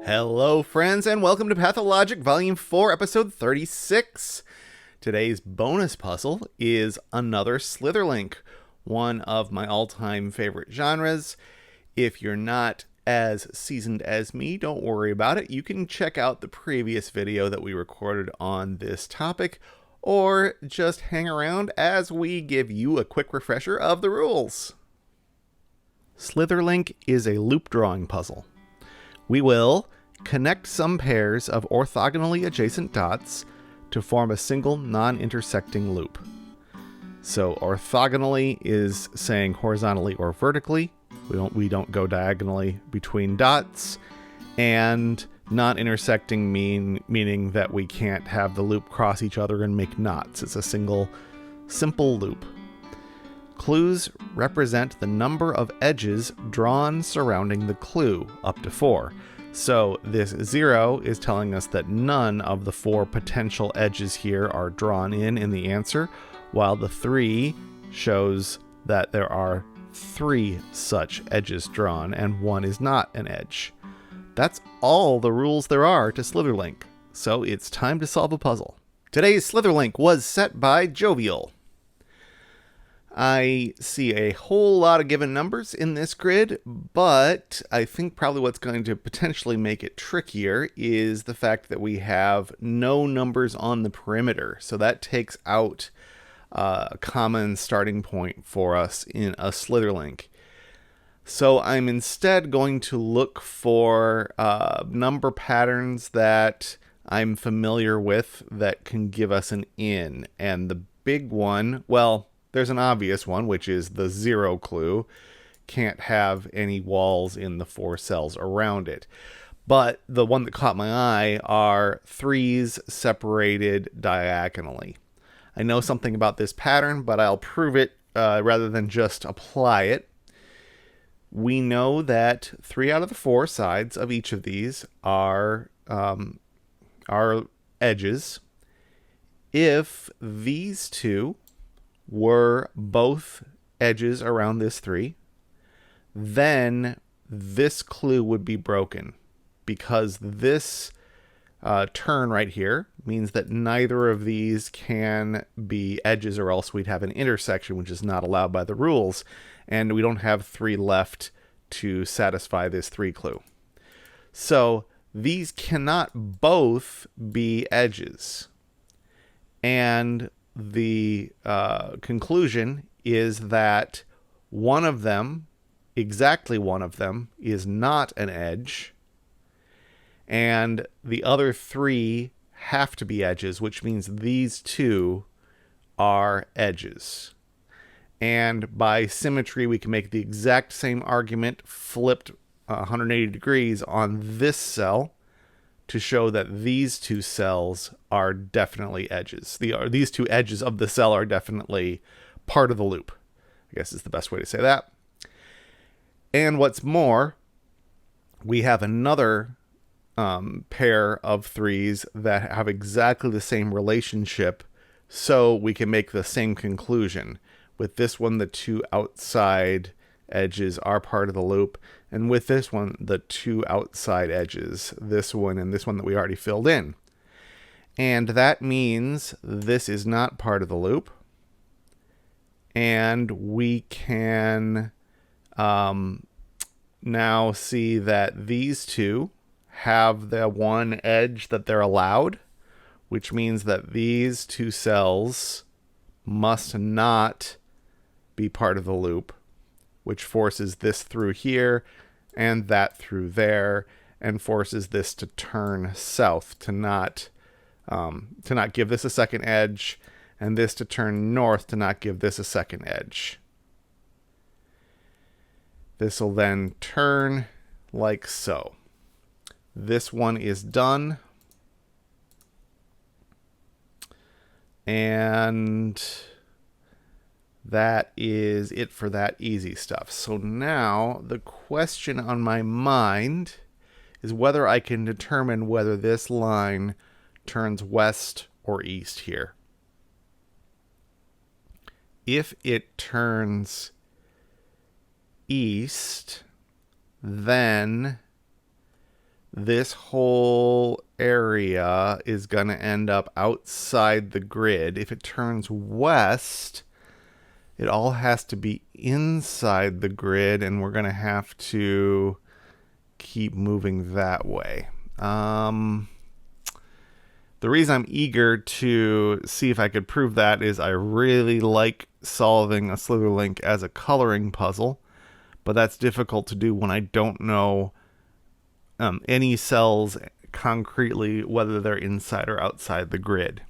Hello, friends, and welcome to Pathologic Volume 4, Episode 36. Today's bonus puzzle is another Slitherlink, one of my all-time favorite genres. If you're not as seasoned as me, don't worry about it. You can check out the previous video that we recorded on this topic, or just hang around as we give you a quick refresher of the rules. Slitherlink is a loop drawing puzzle. We will connect some pairs of orthogonally adjacent dots to form a single non-intersecting loop. So orthogonally is saying horizontally or vertically. We don't go diagonally between dots. And non-intersecting meaning that we can't have the loop cross each other and make knots. It's a single, simple loop. Clues represent the number of edges drawn surrounding the clue, up to 4. So this 0 is telling us that none of the 4 potential edges here are drawn in the answer, while the 3 shows that there are 3 such edges drawn and 1 is not an edge. That's all the rules there are to Slitherlink, so it's time to solve a puzzle. Today's Slitherlink was set by Jovial. I see a whole lot of given numbers in this grid, but I think probably what's going to potentially make it trickier is the fact that we have no numbers on the perimeter. So that takes out a common starting point for us in a Slitherlink. So I'm instead going to look for number patterns that I'm familiar with that can give us an in. And the big one, well, there's an obvious one, which is the 0 clue. Can't have any walls in the 4 cells around it. But the one that caught my eye are 3s separated diagonally. I know something about this pattern, but I'll prove it rather than just apply it. We know that 3 out of the 4 sides of each of these are edges. If these two were both edges around this 3, then this clue would be broken, because this turn right here means that neither of these can be edges, or else we'd have an intersection, which is not allowed by the rules, and we don't have 3 left to satisfy this 3 clue. So these cannot both be edges, and the conclusion is that one of them, exactly one of them, is not an edge, and the other 3 have to be edges, which means these 2 are edges. And by symmetry, we can make the exact same argument flipped 180 degrees on this cell to show that these 2 cells are definitely edges. These 2 edges of the cell are definitely part of the loop, I guess is the best way to say that. And what's more, we have another pair of 3s that have exactly the same relationship, so we can make the same conclusion. With this one, the 2 outside edges are part of the loop, and with this one, the 2 outside edges, this one and this one that we already filled in. And that means this is not part of the loop, and we can now see that these 2 have the 1 edge that they're allowed, which means that these 2 cells must not be part of the loop, which forces this through here and that through there, and forces this to turn south, to not give this a second edge, and this to turn north to not give this a second edge. This will then turn like so. This one is done. And that is it for that easy stuff. So now the question on my mind is whether I can determine whether this line turns west or east here. If it turns east, then this whole area is going to end up outside the grid. If it turns west, it all has to be inside the grid, and we're going to have to keep moving that way. The reason I'm eager to see if I could prove that is I really like solving a Slitherlink as a coloring puzzle, but that's difficult to do when I don't know any cells concretely, whether they're inside or outside the grid.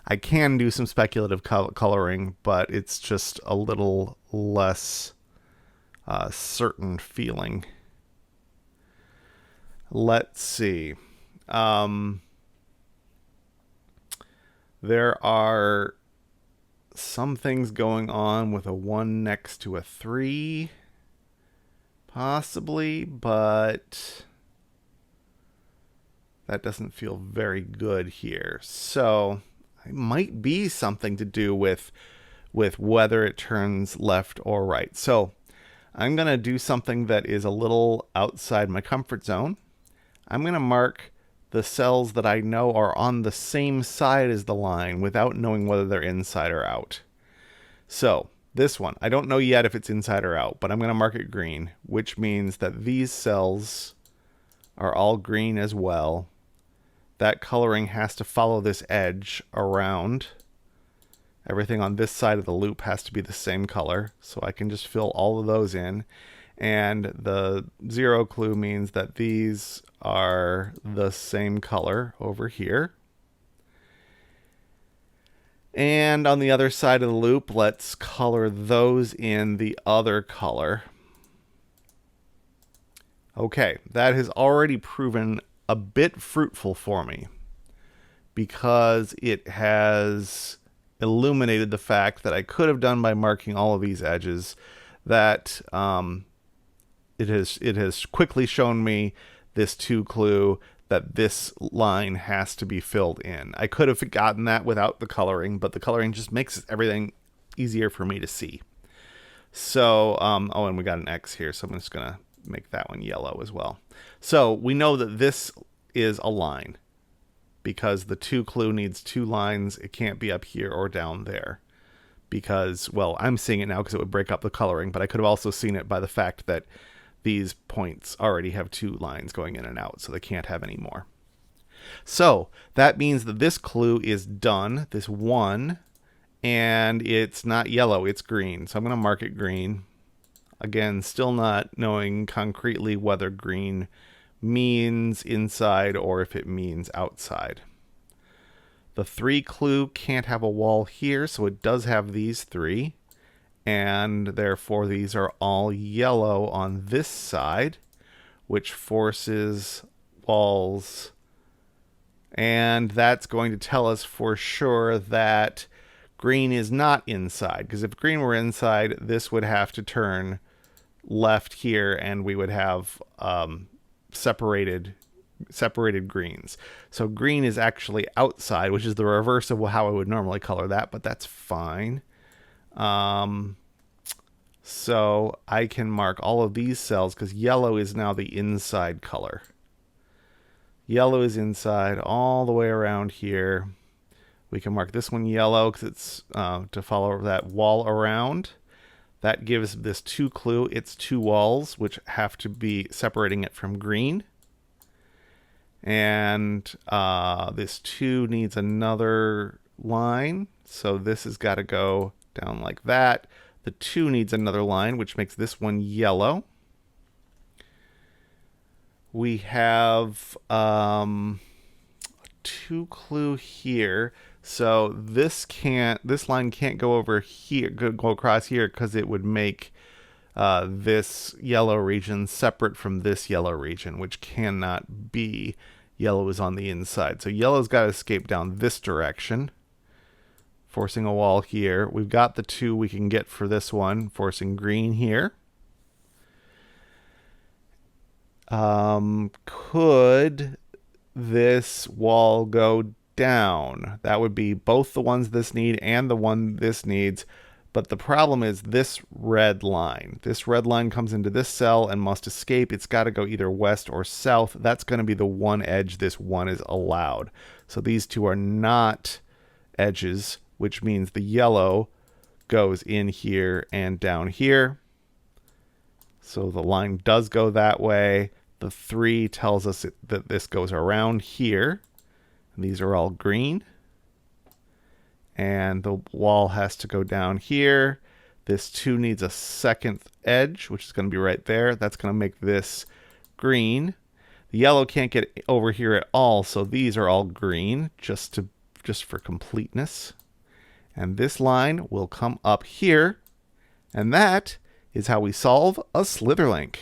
I can do some speculative coloring, but it's just a little less certain feeling. Let's see. There are some things going on with a 1 next to a 3, possibly, but that doesn't feel very good here. So it might be something to do with whether it turns left or right. So I'm going to do something that is a little outside my comfort zone. I'm going to mark the cells that I know are on the same side as the line without knowing whether they're inside or out. So this one, I don't know yet if it's inside or out, but I'm going to mark it green, which means that these cells are all green as well. That coloring has to follow this edge around. Everything on this side of the loop has to be the same color, so I can just fill all of those in. And the 0 clue means that these are the same color over here. And on the other side of the loop, let's color those in the other color. Okay, that has already proven a bit fruitful for me because it has illuminated the fact that I could have done by marking all of these edges, that it has quickly shown me this 2 clue that this line has to be filled in. I could have gotten that without the coloring, but the coloring just makes everything easier for me to see. So, oh, and we got an X here, so I'm just going to make that one yellow as well. So we know that this is a line because the 2 clue needs 2 lines. It can't be up here or down there because, well, I'm seeing it now because it would break up the coloring, but I could have also seen it by the fact that these points already have 2 lines going in and out, so they can't have any more. So that means that this clue is done, this 1, and it's not yellow, it's green. So I'm going to mark it green. Again, still not knowing concretely whether green means inside or if it means outside. The 3 clue can't have a wall here, so it does have these 3. And therefore these are all yellow on this side, which forces walls. And that's going to tell us for sure that green is not inside, because if green were inside, this would have to turn left here and we would have separated greens. So green is actually outside, which is the reverse of how I would normally color that, but that's fine. So I can mark all of these cells because yellow is now the inside color. Yellow is inside all the way around here. We can mark this one yellow because it's to follow that wall around. That gives this 2 clue its 2 walls, which have to be separating it from green. And this 2 needs another line. So this has got to go down like that. The 2 needs another line, which makes this one yellow. We have 2 clue here. So this line can't go over here, go across here, because it would make this yellow region separate from this yellow region, which cannot be. Yellow is on the inside. So yellow's got to escape down this direction, forcing a wall here. We've got the 2 we can get for this one, forcing green here. Could this wall go down? That would be both the ones this need and the one this needs. But the problem is this red line. This red line comes into this cell and must escape. It's got to go either west or south. That's going to be the one edge this one is allowed. So these two are not edges, which means the yellow goes in here and down here. So the line does go that way. The 3 tells us that this goes around here. And these are all green. And the wall has to go down here. This 2 needs a second edge, which is going to be right there. That's going to make this green. The yellow can't get over here at all, so these are all green, just for completeness. And this line will come up here, and that is how we solve a Slitherlink.